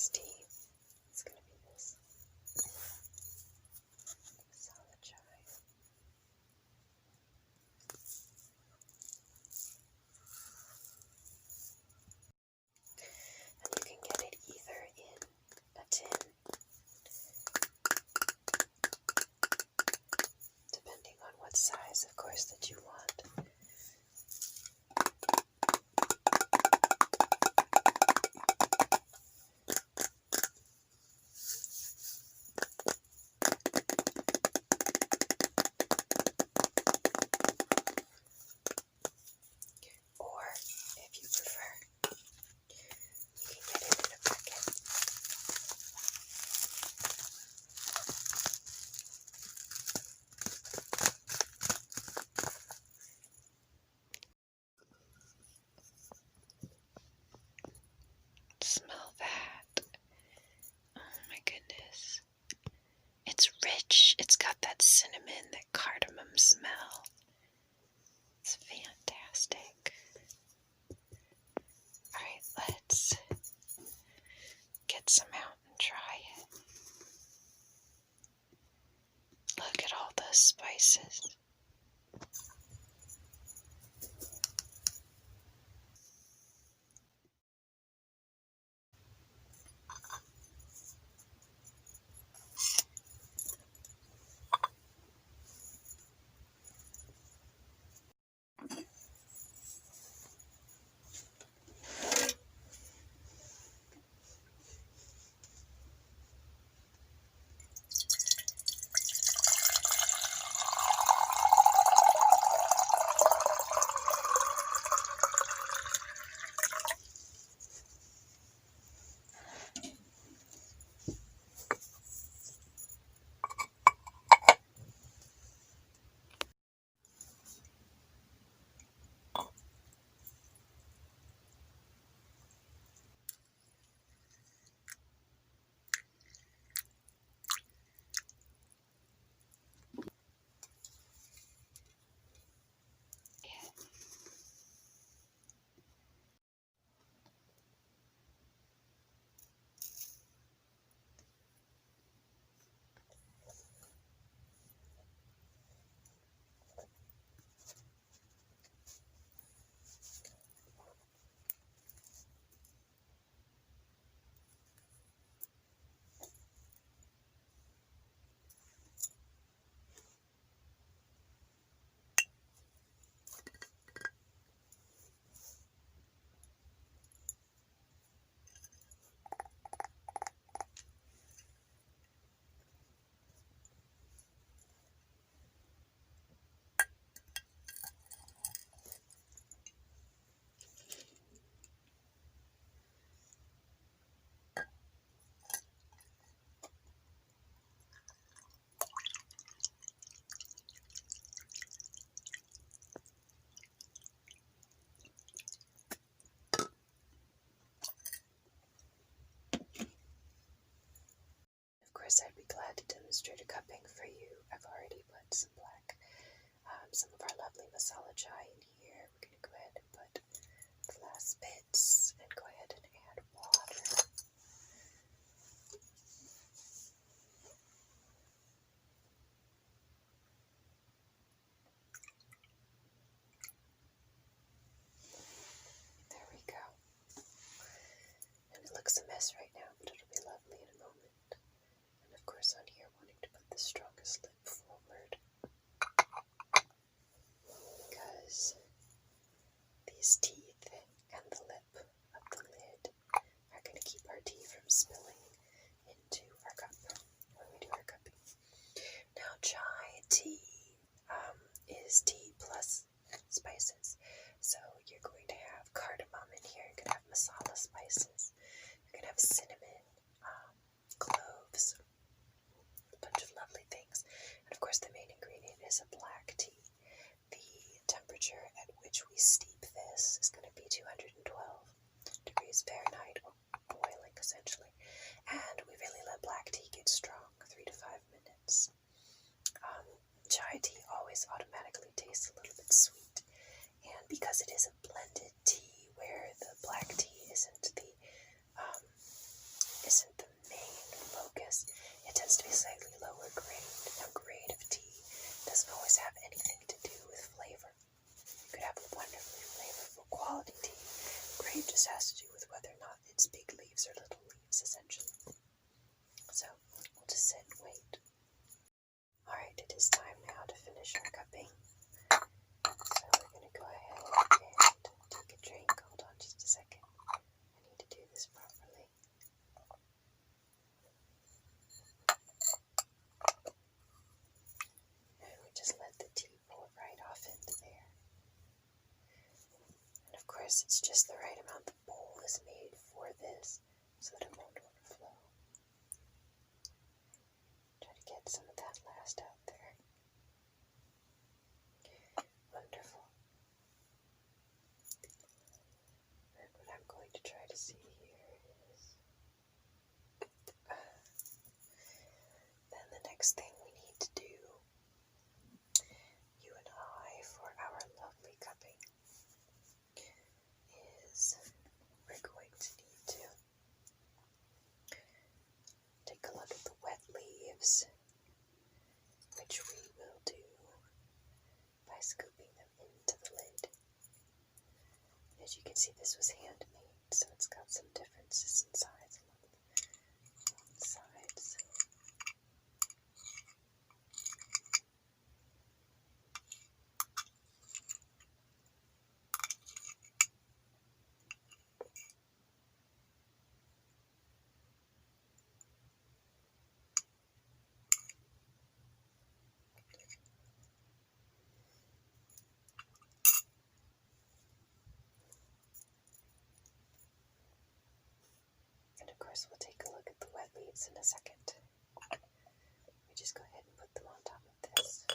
this tea. It's going to be this masala chai. And you can get it either in a tin, depending on what size, of course, that you want. Or, if you prefer, you can get it in a packet. Smell that. Oh my goodness. It's rich. It's got that cinnamon, that cardamom smell. It's fantastic. Alright, let's get some out and try it. Look at all those spices. Of course, I'd be glad to demonstrate a cupping for you. I've already put some some of our lovely masala chai in here. We're going to go ahead and put the last bits and go ahead and add water. There we go. And it looks a mess right now, but it'll be lovely in a moment. And of course on here, wanting to put the strongest lip forward, because these teeth and the lip of the lid are going to keep our tea from spilling into our cup when we do our cupping. Now, chai tea is tea plus spices. So you're going to have cardamom in here, you're going to have masala spices, you're going to have cinnamon, cloves, a bunch of lovely things. And of course the main ingredient is a black tea. The temperature at which we steep this is going to be 212 degrees Fahrenheit, or boiling essentially. And we really let black tea get strong, 3 to 5 minutes. Chai tea always automatically tastes a little bit sweet. And because it is a blended tea where the black tea isn't obvious. It tends to be slightly lower grade. Now, grade of tea doesn't always have anything to do with flavor. You could have a wonderfully flavorful quality tea. Grade just has to do with whether or not it's big leaves or little leaves, essentially. So, we'll just sit and wait. Alright, it is time now to finish our cupping. So we're going to go ahead and take a drink. Hold on just a second. I need to do this properly. And we just let the tea pour right off into there. And of course, it's just the right amount. The bowl is made for this so that it won't overflow. Try to get some of that last out there. Wonderful. And what I'm going to try to see here is then the next thing we need to do, you and I, for our lovely cupping, is we're going to need to take a look at the wet leaves, which we will do by scooping them into the lid. As you can see, this was handmade, so it's got some differences in size along the sides. And of course, we'll take a look at the wet leaves in a second. We just go ahead and put them on top of this.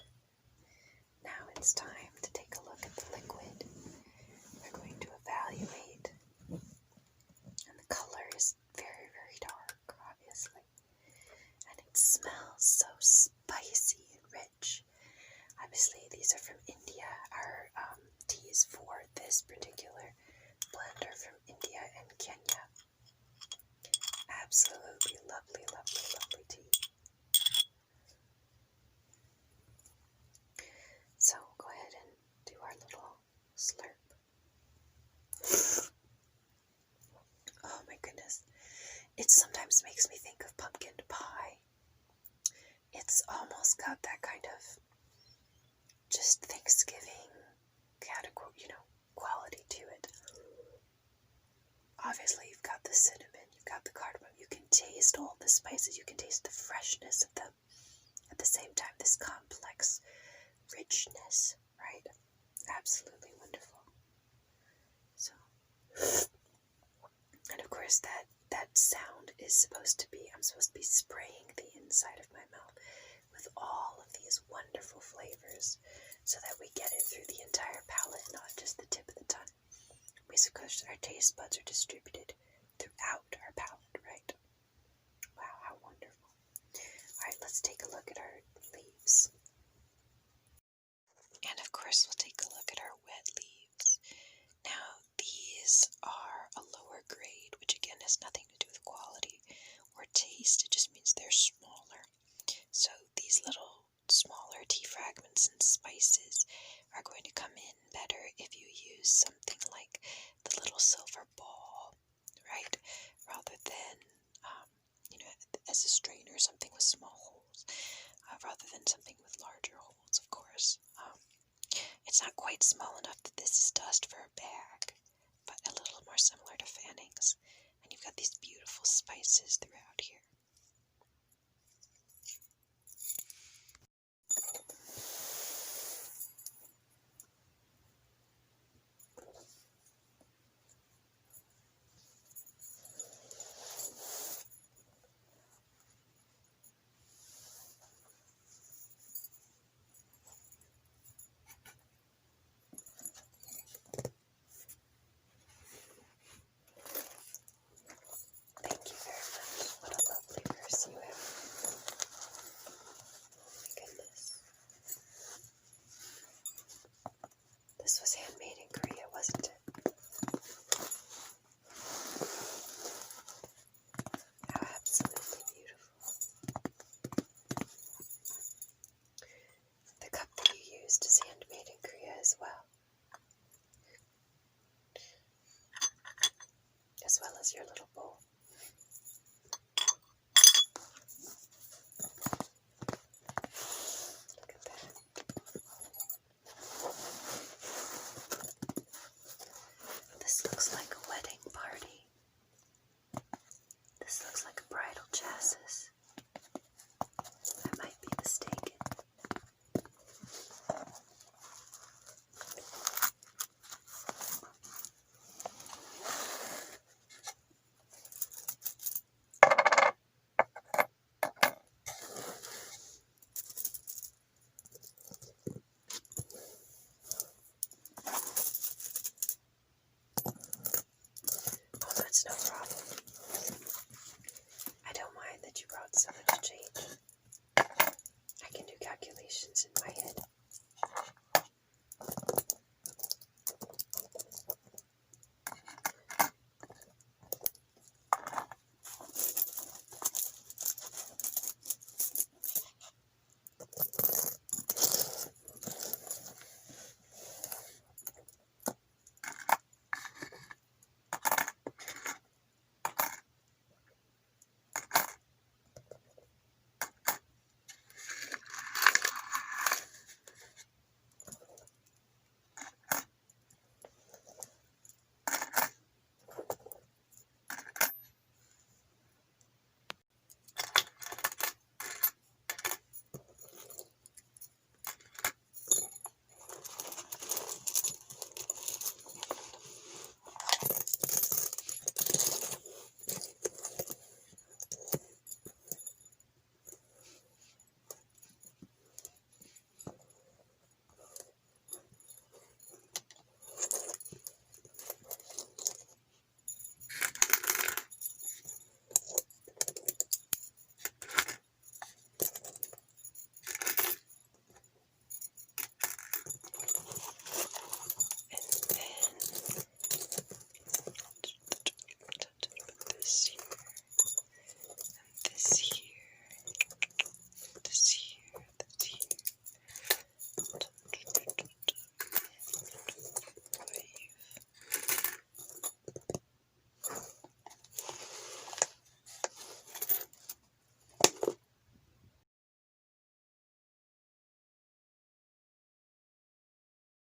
Now it's time to take a look at the liquid. We're going to evaluate. And the color is very, very dark, obviously. And it smells so spicy and rich. Obviously, these are from India. Our teas for this particular blend are from India and Kenya. Absolutely lovely, lovely, lovely tea. So we'll go ahead and do our little slurp. Oh my goodness. It sometimes makes me think of pumpkin pie. It's almost got that kind of just Thanksgiving category, quality to it. Obviously, you've got the cinnamon, you've got the cardamom, you can taste all the spices, you can taste the freshness of them. At the same time, this complex richness, right? Absolutely wonderful. So, and of course, that sound is supposed to be, I'm supposed to be spraying the inside of my mouth with all of these wonderful flavors so that we get it through the entire palate, not just the tip of the tongue. Basically, our taste buds are distributed throughout our palate, right? Wow, how wonderful. Alright, let's take a look at our leaves. And of course, we'll take a look at our wet leaves. Now, these are a lower grade, which again has nothing to do with quality or taste. It just means they're smaller. So these little smaller tea fragments and spices are going to come in better if you use something like the little silver ball, right? Rather than, as a strainer, something with small holes, rather than something with larger holes, of course. It's not quite small enough that this is dust for a bag, but a little more similar to fannings. And you've got these beautiful spices throughout here. Thank you very much. What a lovely purse you have. Oh my goodness. This was